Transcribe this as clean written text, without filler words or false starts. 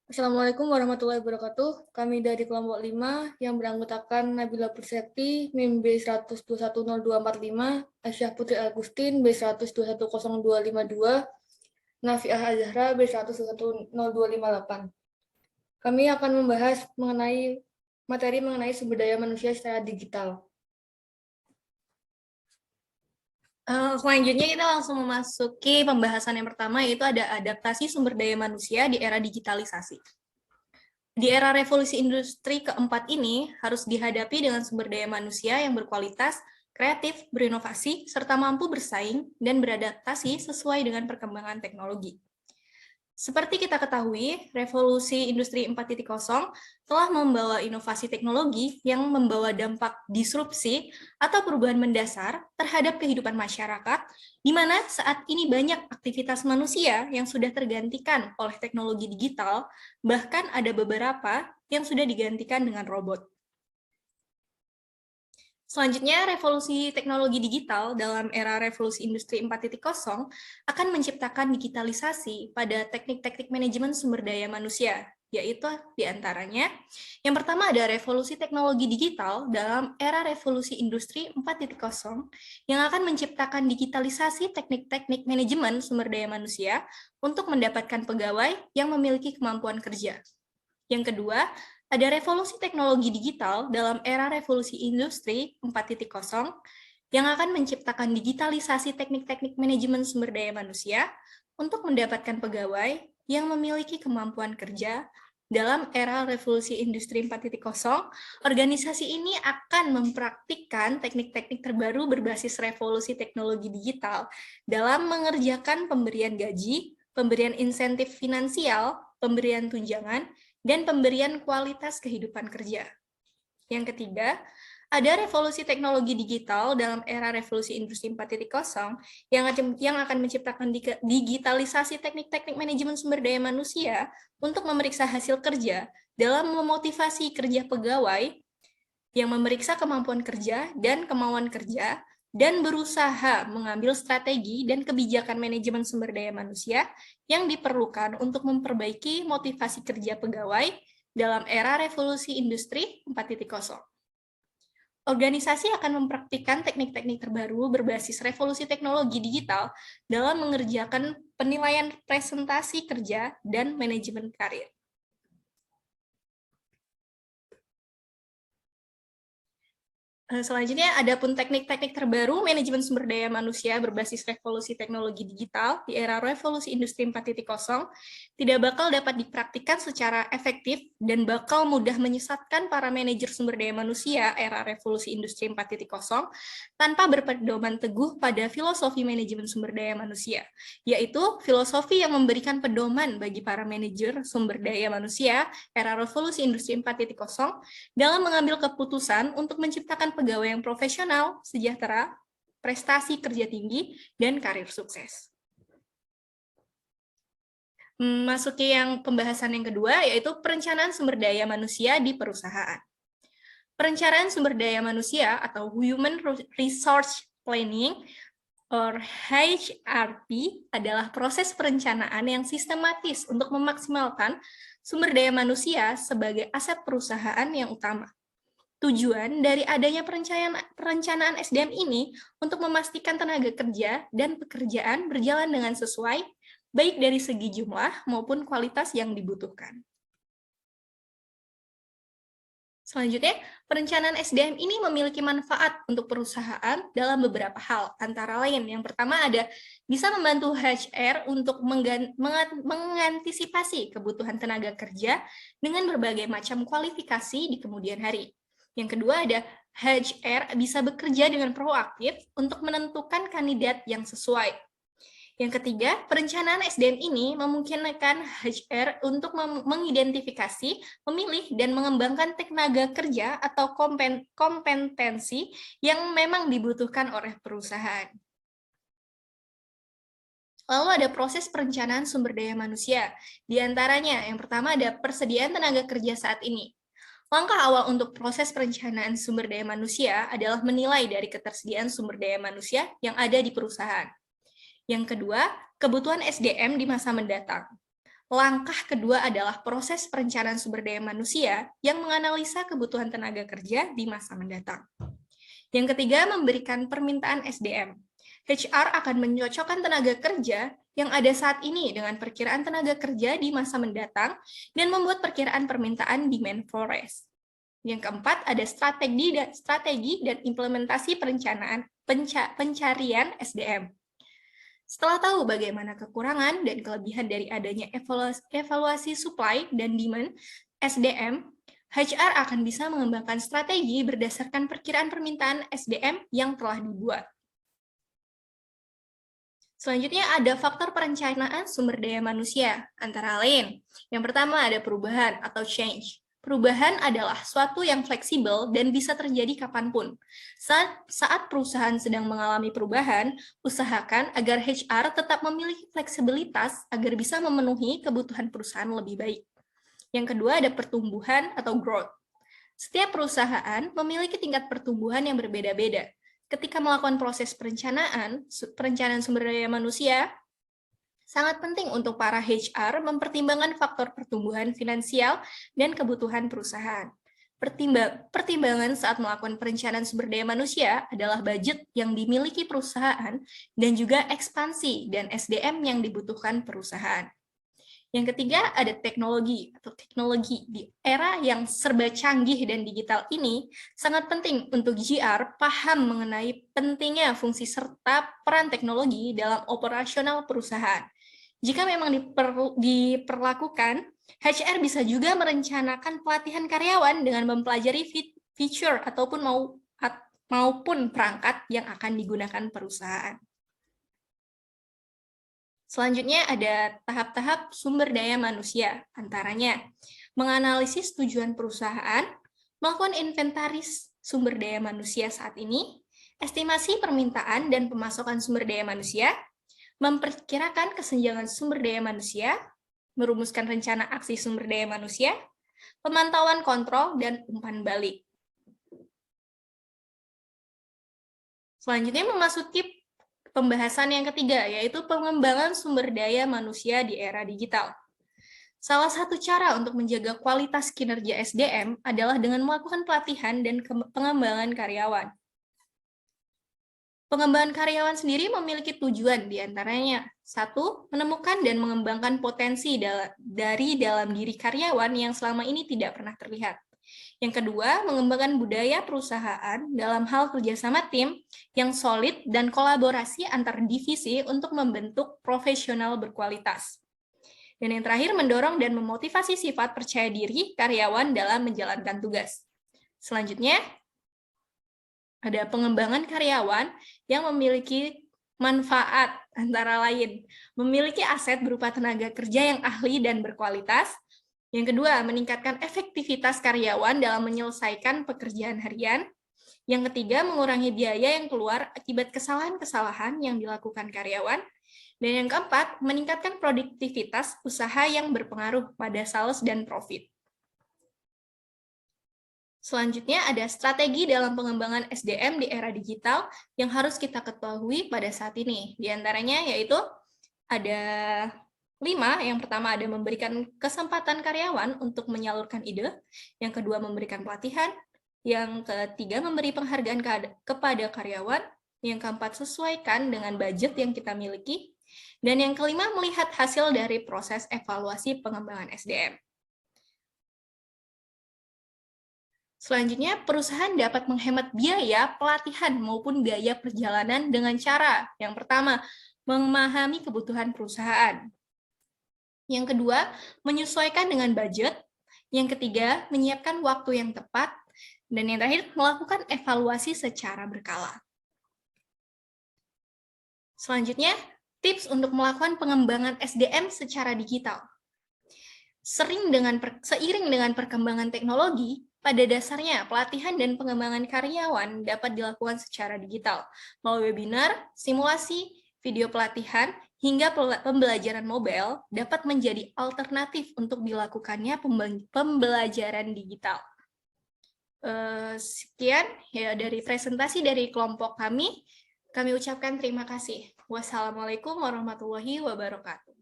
Assalamualaikum warahmatullahi wabarakatuh. Kami dari kelompok 5 yang beranggotakan Nabila Persepi, NIM B1210245, Aisyah Putri Agustin B1210252, Nafiah Azhara B1210258. Kami akan membahas materi mengenai sumber daya manusia secara digital. Selanjutnya kita langsung memasuki pembahasan yang pertama, yaitu ada adaptasi sumber daya manusia di era digitalisasi. Di era revolusi industri keempat ini harus dihadapi dengan sumber daya manusia yang berkualitas, kreatif, berinovasi, serta mampu bersaing dan beradaptasi sesuai dengan perkembangan teknologi. Seperti kita ketahui, revolusi industri 4.0 telah membawa inovasi teknologi yang membawa dampak disrupsi atau perubahan mendasar terhadap kehidupan masyarakat, di mana saat ini banyak aktivitas manusia yang sudah tergantikan oleh teknologi digital, bahkan ada beberapa yang sudah digantikan dengan robot. Selanjutnya, revolusi teknologi digital dalam era revolusi industri 4.0 akan menciptakan digitalisasi pada teknik-teknik manajemen sumber daya manusia, yaitu diantaranya, yang pertama ada revolusi teknologi digital dalam era revolusi industri 4.0 yang akan menciptakan digitalisasi teknik-teknik manajemen sumber daya manusia untuk mendapatkan pegawai yang memiliki kemampuan kerja. Yang kedua, ada revolusi teknologi digital dalam era revolusi industri 4.0 yang akan menciptakan digitalisasi teknik-teknik manajemen sumber daya manusia untuk mendapatkan pegawai yang memiliki kemampuan kerja. Dalam era revolusi industri 4.0, organisasi ini akan mempraktikkan teknik-teknik terbaru berbasis revolusi teknologi digital dalam mengerjakan pemberian gaji, pemberian insentif finansial, pemberian tunjangan, dan pemberian kualitas kehidupan kerja. Yang ketiga, ada revolusi teknologi digital dalam era revolusi industri 4.0 yang akan menciptakan digitalisasi teknik-teknik manajemen sumber daya manusia untuk memeriksa hasil kerja dalam memotivasi kerja pegawai yang memeriksa kemampuan kerja dan kemauan kerja dan berusaha mengambil strategi dan kebijakan manajemen sumber daya manusia yang diperlukan untuk memperbaiki motivasi kerja pegawai dalam era revolusi industri 4.0. Organisasi akan mempraktikkan teknik-teknik terbaru berbasis revolusi teknologi digital dalam mengerjakan penilaian presentasi kerja dan manajemen karir. Selanjutnya, ada pun teknik-teknik terbaru manajemen sumber daya manusia berbasis revolusi teknologi digital di era revolusi industri 4.0 tidak bakal dapat dipraktikkan secara efektif dan bakal mudah menyesatkan para manajer sumber daya manusia era revolusi industri 4.0 tanpa berpedoman teguh pada filosofi manajemen sumber daya manusia, yaitu filosofi yang memberikan pedoman bagi para manajer sumber daya manusia era revolusi industri 4.0 dalam mengambil keputusan untuk menciptakan pegawai yang profesional, sejahtera, prestasi kerja tinggi, dan karir sukses. Masuki yang pembahasan yang kedua, yaitu perencanaan sumber daya manusia di perusahaan. Perencanaan sumber daya manusia atau Human Resource Planning or HRP adalah proses perencanaan yang sistematis untuk memaksimalkan sumber daya manusia sebagai aset perusahaan yang utama. Tujuan dari adanya perencanaan SDM ini untuk memastikan tenaga kerja dan pekerjaan berjalan dengan sesuai, baik dari segi jumlah maupun kualitas yang dibutuhkan. Selanjutnya, perencanaan SDM ini memiliki manfaat untuk perusahaan dalam beberapa hal. Antara lain, yang pertama ada bisa membantu HR untuk mengantisipasi kebutuhan tenaga kerja dengan berbagai macam kualifikasi di kemudian hari. Yang kedua ada HR bisa bekerja dengan proaktif untuk menentukan kandidat yang sesuai. Yang ketiga, perencanaan SDM ini memungkinkan HR untuk mengidentifikasi, memilih, dan mengembangkan tenaga kerja atau kompetensi yang memang dibutuhkan oleh perusahaan. Lalu ada proses perencanaan sumber daya manusia. Di antaranya, yang pertama ada persediaan tenaga kerja saat ini. Langkah awal untuk proses perencanaan sumber daya manusia adalah menilai dari ketersediaan sumber daya manusia yang ada di perusahaan. Yang kedua, kebutuhan SDM di masa mendatang. Langkah kedua adalah proses perencanaan sumber daya manusia yang menganalisa kebutuhan tenaga kerja di masa mendatang. Yang ketiga, memberikan permintaan SDM. HR akan mencocokkan tenaga kerja yang ada saat ini dengan perkiraan tenaga kerja di masa mendatang dan membuat perkiraan permintaan demand forecast. Yang keempat, ada strategi dan implementasi pencarian SDM. Setelah tahu bagaimana kekurangan dan kelebihan dari adanya evaluasi supply dan demand SDM, HR akan bisa mengembangkan strategi berdasarkan perkiraan permintaan SDM yang telah dibuat. Selanjutnya ada faktor perencanaan sumber daya manusia, antara lain. Yang pertama ada perubahan atau change. Perubahan adalah suatu yang fleksibel dan bisa terjadi kapanpun. Saat perusahaan sedang mengalami perubahan, usahakan agar HR tetap memiliki fleksibilitas agar bisa memenuhi kebutuhan perusahaan lebih baik. Yang kedua ada pertumbuhan atau growth. Setiap perusahaan memiliki tingkat pertumbuhan yang berbeda-beda. Ketika melakukan proses perencanaan sumber daya manusia, sangat penting untuk para HR mempertimbangkan faktor pertumbuhan finansial dan kebutuhan perusahaan. Pertimbangan saat melakukan perencanaan sumber daya manusia adalah budget yang dimiliki perusahaan dan juga ekspansi dan SDM yang dibutuhkan perusahaan. Yang ketiga, ada teknologi atau teknologi. Di era yang serba canggih dan digital ini, sangat penting untuk GR paham mengenai pentingnya fungsi serta peran teknologi dalam operasional perusahaan. Jika memang diperlakukan, HR bisa juga merencanakan pelatihan karyawan dengan mempelajari feature maupun perangkat yang akan digunakan perusahaan. Selanjutnya ada tahap-tahap sumber daya manusia, antaranya menganalisis tujuan perusahaan, melakukan inventaris sumber daya manusia saat ini, estimasi permintaan dan pemasukan sumber daya manusia, memperkirakan kesenjangan sumber daya manusia, merumuskan rencana aksi sumber daya manusia, pemantauan kontrol, dan umpan balik. Selanjutnya memasuki pembahasan yang ketiga, yaitu pengembangan sumber daya manusia di era digital. Salah satu cara untuk menjaga kualitas kinerja SDM adalah dengan melakukan pelatihan dan pengembangan karyawan. Pengembangan karyawan sendiri memiliki tujuan diantaranya, satu, menemukan dan mengembangkan potensi dari dalam diri karyawan yang selama ini tidak pernah terlihat. Yang kedua, mengembangkan budaya perusahaan dalam hal kerjasama tim yang solid dan kolaborasi antar divisi untuk membentuk profesional berkualitas. Dan yang terakhir, mendorong dan memotivasi sifat percaya diri karyawan dalam menjalankan tugas. Selanjutnya, ada pengembangan karyawan yang memiliki manfaat, antara lain, memiliki aset berupa tenaga kerja yang ahli dan berkualitas. Yang kedua, meningkatkan efektivitas karyawan dalam menyelesaikan pekerjaan harian. Yang ketiga, mengurangi biaya yang keluar akibat kesalahan-kesalahan yang dilakukan karyawan. Dan yang keempat, meningkatkan produktivitas usaha yang berpengaruh pada sales dan profit. Selanjutnya ada strategi dalam pengembangan SDM di era digital yang harus kita ketahui pada saat ini. Di antaranya yaitu ada 5. Yang pertama ada memberikan kesempatan karyawan untuk menyalurkan ide. Yang kedua memberikan pelatihan. Yang ketiga memberi penghargaan kepada karyawan. Yang keempat sesuaikan dengan budget yang kita miliki. Dan yang kelima melihat hasil dari proses evaluasi pengembangan SDM. Selanjutnya, perusahaan dapat menghemat biaya pelatihan maupun biaya perjalanan dengan cara yang pertama, memahami kebutuhan perusahaan. Yang kedua, menyesuaikan dengan budget. Yang ketiga, menyiapkan waktu yang tepat. Dan yang terakhir, melakukan evaluasi secara berkala. Selanjutnya, tips untuk melakukan pengembangan SDM secara digital. Seiring dengan perkembangan teknologi, pada dasarnya, pelatihan dan pengembangan karyawan dapat dilakukan secara digital, melalui webinar, simulasi, video pelatihan, hingga pembelajaran mobile dapat menjadi alternatif untuk dilakukannya pembelajaran digital. Sekian ya dari presentasi dari kelompok kami ucapkan terima kasih. Wassalamualaikum warahmatullahi wabarakatuh.